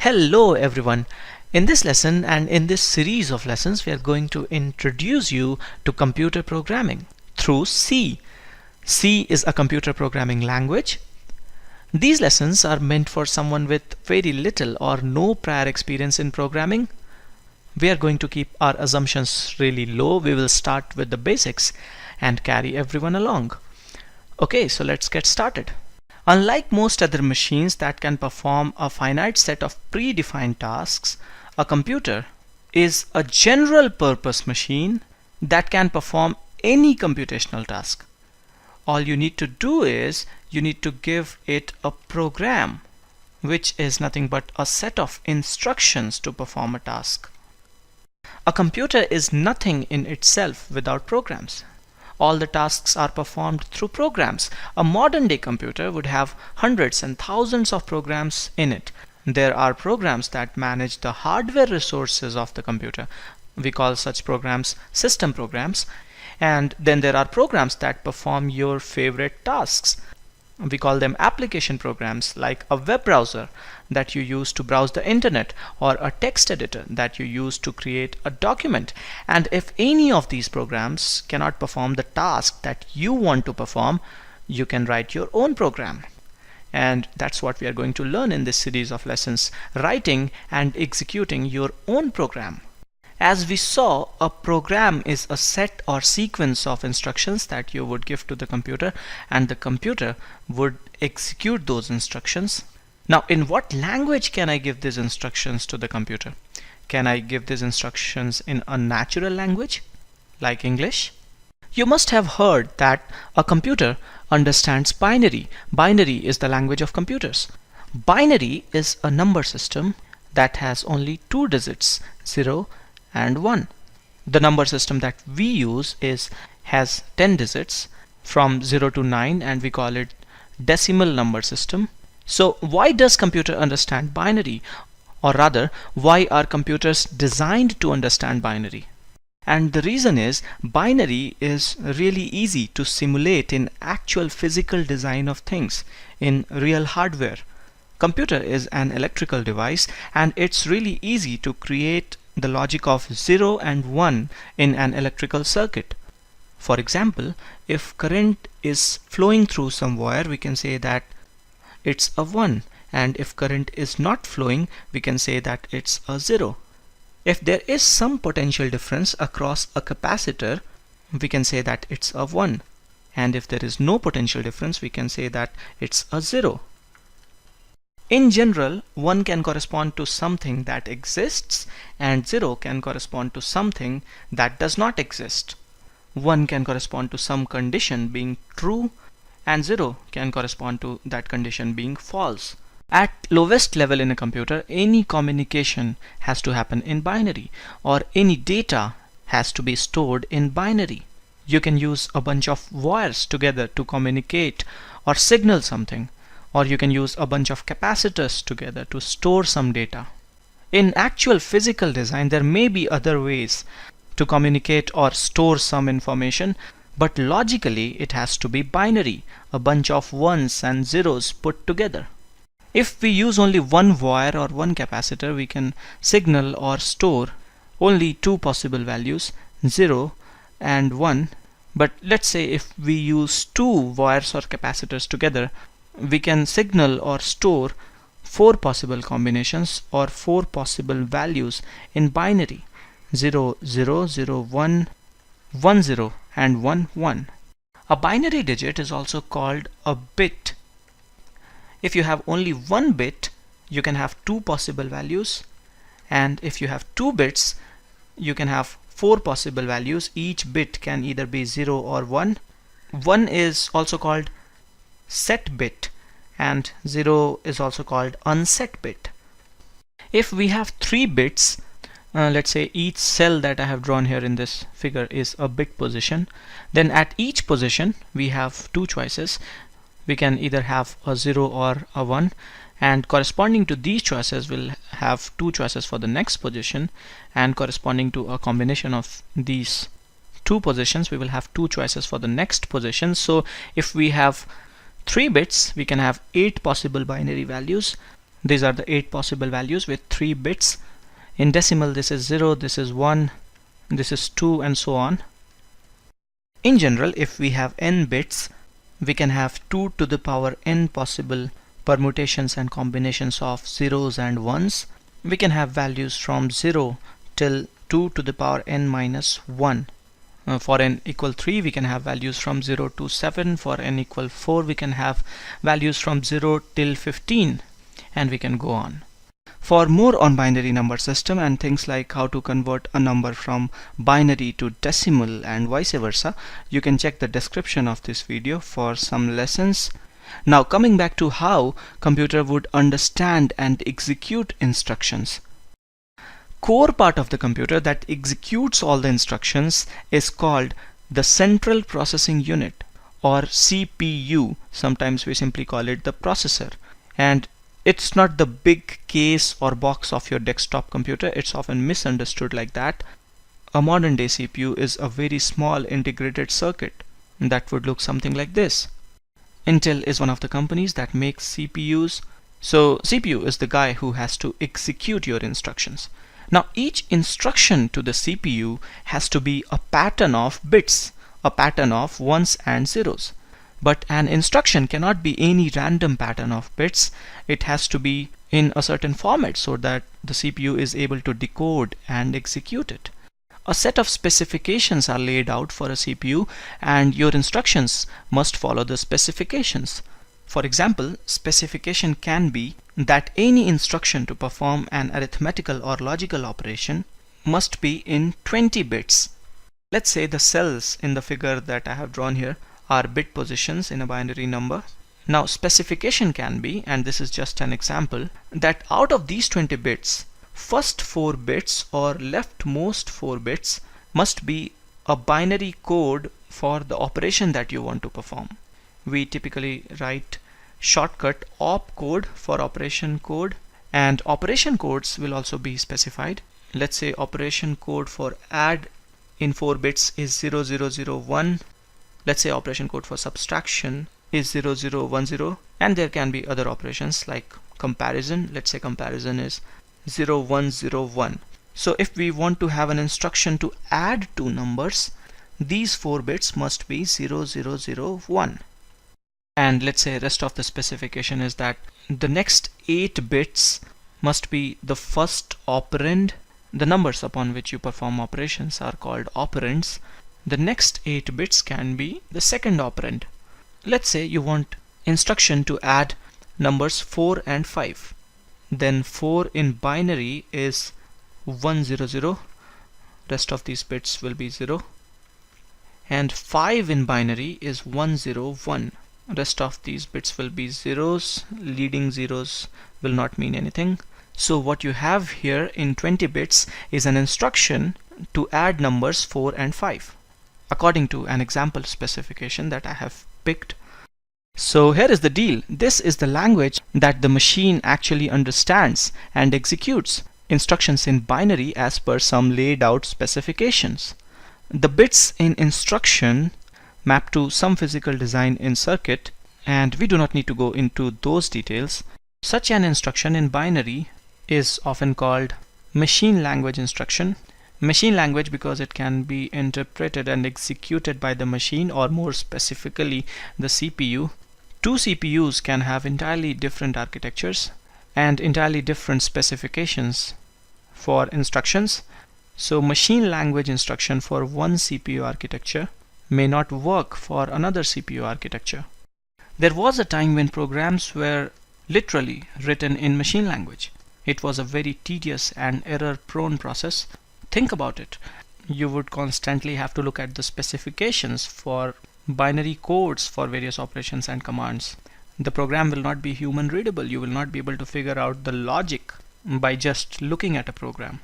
Hello everyone. In this lesson and in this series of lessons we are going to introduce you to computer programming through C. C is a computer programming language. These lessons are meant for someone with very little or no prior experience in programming. We are going to keep our assumptions really low. We will start with the basics and carry everyone along. Okay, so let's get started. Unlike most other machines that can perform a finite set of predefined tasks, a computer is a general purpose machine that can perform any computational task. All you need to do is you need to give it a program, which is nothing but a set of instructions to perform a task. A computer is nothing in itself without programs. All the tasks are performed through programs. A modern day computer would have hundreds and thousands of programs in it. There are programs that manage the hardware resources of the computer. We call such programs system programs. And then there are programs that perform your favorite tasks. We call them application programs, like a web browser that you use to browse the internet, or a text editor that you use to create a document. And if any of these programs cannot perform the task that you want to perform, you can write your own program. And that's what we are going to learn in this series of lessons: writing and executing your own program. As we saw, a program is a set or sequence of instructions that you would give to the computer, and the computer would execute those instructions. Now, in what language can I give these instructions to the computer? Can I give these instructions in a natural language, like English? You must have heard that a computer understands binary. Binary is the language of computers. Binary is a number system that has only two digits, 0 and 1. The number system that we use has 10 digits from 0 to 9, and we call it decimal number system. So why does computer understand binary? Or rather, why are computers designed to understand binary? And the reason is binary is really easy to simulate in actual physical design of things, in real hardware. Computer is an electrical device, and it's really easy to create the logic of 0 and 1 in an electrical circuit. For example, if current is flowing through some wire, we can say that it's a 1, and if current is not flowing, we can say that it's a 0. If there is some potential difference across a capacitor, we can say that it's a 1, and if there is no potential difference, we can say that it's a 0. In general, 1 can correspond to something that exists, and 0 can correspond to something that does not exist. 1 can correspond to some condition being true, and 0 can correspond to that condition being false. At lowest level in a computer, any communication has to happen in binary, or any data has to be stored in binary. You can use a bunch of wires together to communicate or signal something, or you can use a bunch of capacitors together to store some data. In actual physical design, there may be other ways to communicate or store some information, but logically it has to be binary, a bunch of ones and zeros put together. If we use only one wire or one capacitor, we can signal or store only two possible values, 0 and 1. But let's say if we use two wires or capacitors together, we can signal or store 4 possible combinations or 4 possible values in binary: 0 0 0 1 1 0 and 1 1. A binary digit is also called a bit. If you have only one bit, you can have 2 possible values, and if you have 2 bits, you can have 4 possible values. Each bit can either be 0 or 1. 1 is also called set bit, and 0 is also called unset bit. If we have 3 bits, let's say each cell that I have drawn here in this figure is a bit position, then at each position we have 2 choices. We can either have a 0 or a 1, and corresponding to these choices we'll have 2 choices for the next position, and corresponding to a combination of these 2 positions we will have 2 choices for the next position. So if we have 3 bits, we can have 8 possible binary values. These are the 8 possible values with 3 bits. In decimal, this is 0, this is 1, this is 2, and so on. In general, if we have n bits, we can have 2 to the power n possible permutations and combinations of zeros and ones. We can have values from 0 till 2 to the power n minus 1. For n equal 3, we can have values from 0 to 7. For n equal 4, we can have values from 0 till 15, and we can go on. For more on binary number system and things like how to convert a number from binary to decimal and vice versa, you can check the description of this video for some lessons. Now coming back to how computer would understand and execute instructions. Core part of the computer that executes all the instructions is called the Central Processing Unit, or CPU. Sometimes we simply call it the processor. And it's not the big case or box of your desktop computer. It's often misunderstood like that. A modern day CPU is a very small integrated circuit that would look something like this. Intel is one of the companies that makes CPUs. So CPU is the guy who has to execute your instructions. Now each instruction to the CPU has to be a pattern of bits, a pattern of ones and zeros. But an instruction cannot be any random pattern of bits. It has to be in a certain format so that the CPU is able to decode and execute it. A set of specifications are laid out for a CPU, and your instructions must follow the specifications. For example, specification can be that any instruction to perform an arithmetical or logical operation must be in 20 bits. Let's say the cells in the figure that I have drawn here are bit positions in a binary number. Now specification can be, and this is just an example, that out of these 20 bits, first 4 bits or leftmost 4 bits must be a binary code for the operation that you want to perform. We typically write shortcut opcode for operation code, and operation codes will also be specified. Let's say operation code for add in 4 bits is 0001. Let's say operation code for subtraction is 0010, and there can be other operations like comparison. Let's say comparison is 0101. So if we want to have an instruction to add two numbers, these 4 bits must be 0001. And let's say rest of the specification is that the next 8 bits must be the first operand. The numbers upon which you perform operations are called operands. The next 8 bits can be the second operand. Let's say you want instruction to add numbers 4 and 5. Then 4 in binary is 100. Rest of these bits will be 0. And 5 in binary is 101. Rest of these bits will be zeros. Leading zeros will not mean anything. So what you have here in 20 bits is an instruction to add numbers 4 and 5 according to an example specification that I have picked. So here is the deal. This is the language that the machine actually understands and executes instructions in binary as per some laid out specifications. The bits in instruction map to some physical design in circuit, and we do not need to go into those details. Such an instruction in binary is often called machine language instruction. Machine language because it can be interpreted and executed by the machine, or more specifically the CPU. Two CPUs can have entirely different architectures and entirely different specifications for instructions. So machine language instruction for one CPU architecture may not work for another CPU architecture. There was a time when programs were literally written in machine language. It was a very tedious and error-prone process. Think about it. You would constantly have to look at the specifications for binary codes for various operations and commands. The program will not be human readable. You will not be able to figure out the logic by just looking at a program.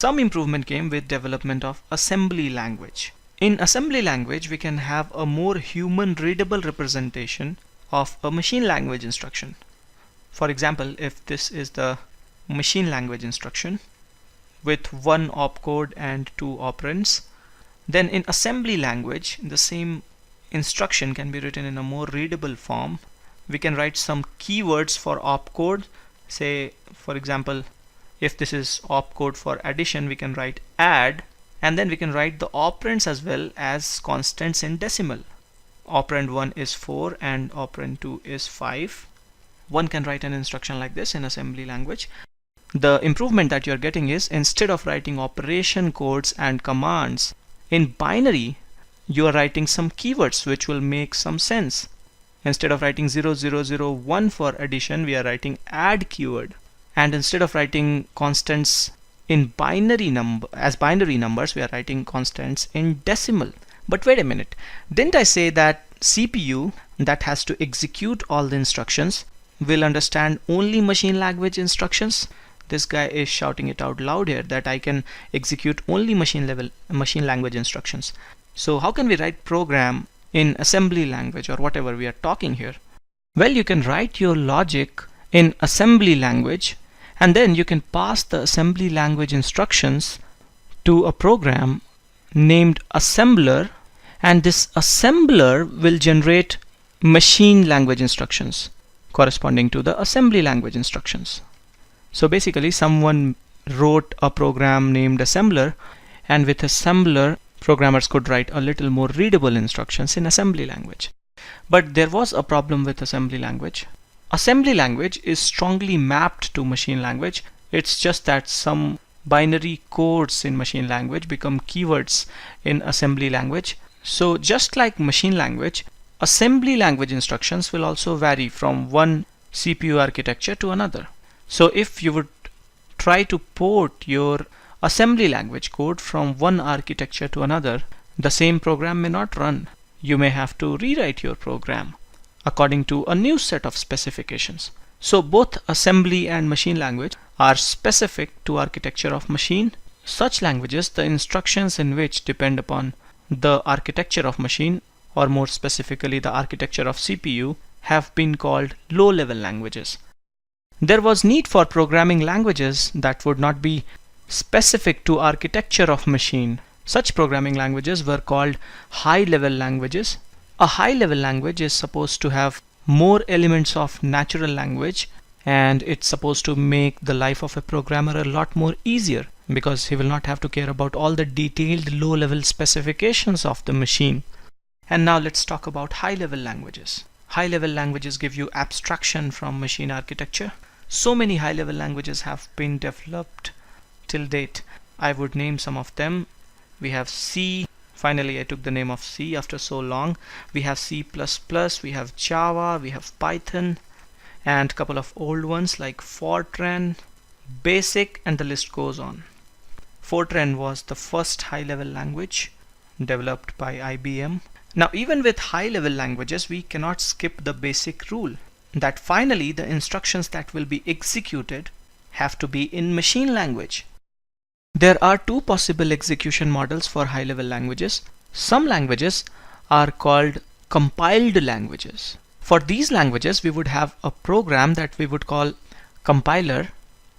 Some improvement came with development of assembly language. In assembly language, we can have a more human readable representation of a machine language instruction. For example, if this is the machine language instruction with one opcode and 2 operands, then in assembly language the same instruction can be written in a more readable form. We can write some keywords for opcode, Say, for example, if this is opcode for addition, we can write add, and then we can write the operands as well as constants in decimal. Operand 1 is 4 and operand 2 is 5. One can write an instruction like this in assembly language. The improvement that you're getting is, instead of writing operation codes and commands in binary, you are writing some keywords which will make some sense. Instead of writing 0001 for addition, we are writing add keyword. And instead of writing constants in binary numbers, we are writing constants in decimal. But wait a minute, didn't I say that CPU that has to execute all the instructions will understand only machine language instructions? This guy is shouting it out loud here that I can execute only machine language instructions. So how can we write program in assembly language or whatever we are talking here? Well, you can write your logic in assembly language, and then you can pass the assembly language instructions to a program named assembler, and this assembler will generate machine language instructions corresponding to the assembly language instructions. So basically someone wrote a program named assembler, and with assembler programmers could write a little more readable instructions in assembly language. But there was a problem with assembly language. Assembly language is strongly mapped to machine language. It's just that some binary codes in machine language become keywords in assembly language. So just like machine language, assembly language instructions will also vary from one CPU architecture to another. So if you would try to port your assembly language code from one architecture to another, the same program may not run. You may have to rewrite your program according to a new set of specifications. So both assembly and machine language are specific to architecture of machine. Such languages, the instructions in which depend upon the architecture of machine, or more specifically the architecture of CPU, have been called low-level languages. There was need for programming languages that would not be specific to architecture of machine. Such programming languages were called high-level languages. A high-level language is supposed to have more elements of natural language, and it's supposed to make the life of a programmer a lot more easier, because he will not have to care about all the detailed low-level specifications of the machine. And now let's talk about high-level languages. High-level languages give you abstraction from machine architecture. So many high-level languages have been developed till date. I would name some of them. We have C. Finally, I took the name of C after so long. We have C++, we have Java, we have Python, and a couple of old ones like Fortran, Basic, and the list goes on. Fortran was the first high-level language developed by IBM. Now, even with high-level languages, we cannot skip the basic rule that finally the instructions that will be executed have to be in machine language. There are two possible execution models for high-level languages. Some languages are called compiled languages. For these languages, we would have a program that we would call compiler.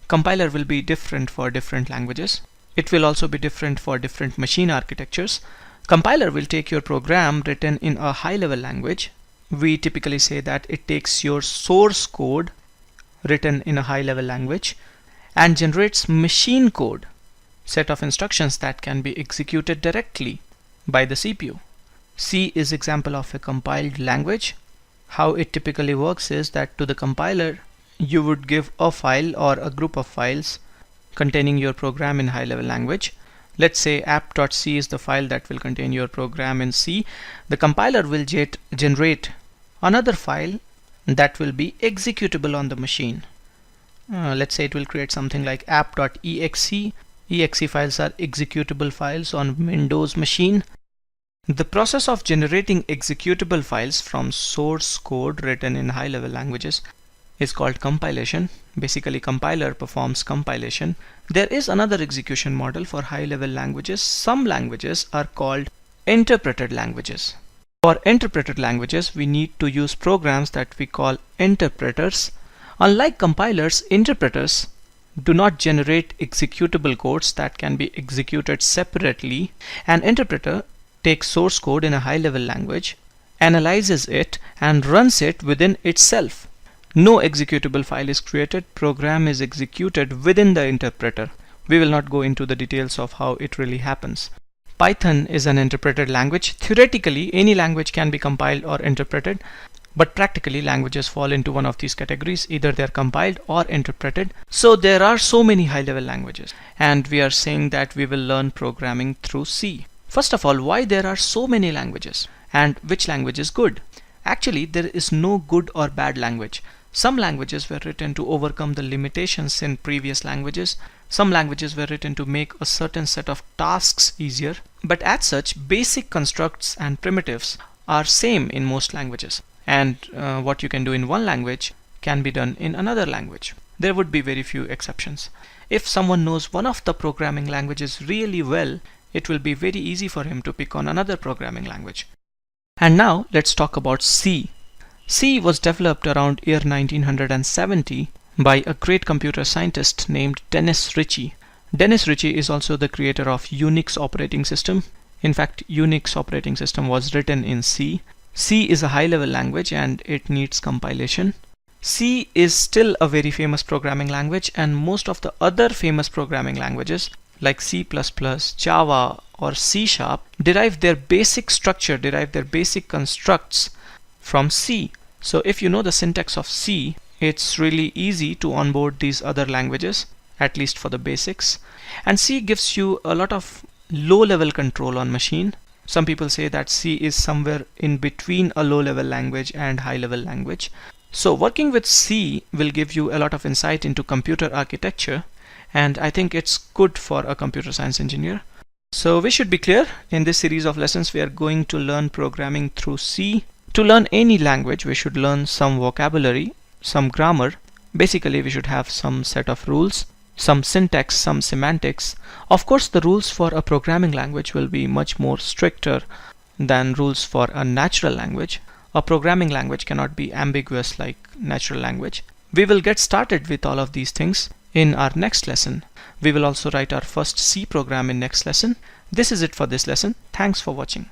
Compiler will be different for different languages. It will also be different for different machine architectures. Compiler will take your program written in a high-level language. We typically say that it takes your source code written in a high-level language and generates machine code, set of instructions that can be executed directly by the CPU. C is example of a compiled language. How it typically works is that to the compiler, you would give a file or a group of files containing your program in high-level language. Let's say app.c is the file that will contain your program in C. The compiler will generate another file that will be executable on the machine. Let's say it will create something like app.exe. Exe files are executable files on Windows machine. The process of generating executable files from source code written in high-level languages is called compilation. Basically, compiler performs compilation. There is another execution model for high-level languages. Some languages are called interpreted languages. For interpreted languages, we need to use programs that we call interpreters. Unlike compilers, interpreters do not generate executable codes that can be executed separately. An interpreter takes source code in a high-level language, analyzes it, and runs it within itself. No executable file is created. Program is executed within the interpreter. We will not go into the details of how it really happens. Python is an interpreted language. Theoretically, any language can be compiled or interpreted, but practically languages fall into one of these categories. Either they're compiled or interpreted. So there are so many high-level languages, and we are saying that we will learn programming through C. First of all, why there are so many languages and which language is good? Actually, there is no good or bad language. Some languages were written to overcome the limitations in previous languages. Some languages were written to make a certain set of tasks easier. But as such, basic constructs and primitives are same in most languages. And what you can do in one language can be done in another language. There would be very few exceptions. If someone knows one of the programming languages really well, it will be very easy for him to pick on another programming language. And now let's talk about C. C was developed around year 1970 by a great computer scientist named Dennis Ritchie. Dennis Ritchie is also the creator of Unix operating system. In fact, Unix operating system was written in C. C is a high-level language and it needs compilation. C is still a very famous programming language, and most of the other famous programming languages like C++, Java or C# derive their basic structure, derive their basic constructs from C. So if you know the syntax of C, it's really easy to onboard these other languages, at least for the basics. And C gives you a lot of low-level control on machine. Some people say that C is somewhere in between a low-level language and high-level language. So working with C will give you a lot of insight into computer architecture, and I think it's good for a computer science engineer. So we should be clear, in this series of lessons we are going to learn programming through C. To learn any language, we should learn some vocabulary, some grammar. Basically, we should have some set of rules, some syntax, some semantics. Of course, the rules for a programming language will be much more stricter than rules for a natural language. A programming language cannot be ambiguous like natural language. We will get started with all of these things in our next lesson. We will also write our first C program in next lesson. This is it for this lesson. Thanks for watching.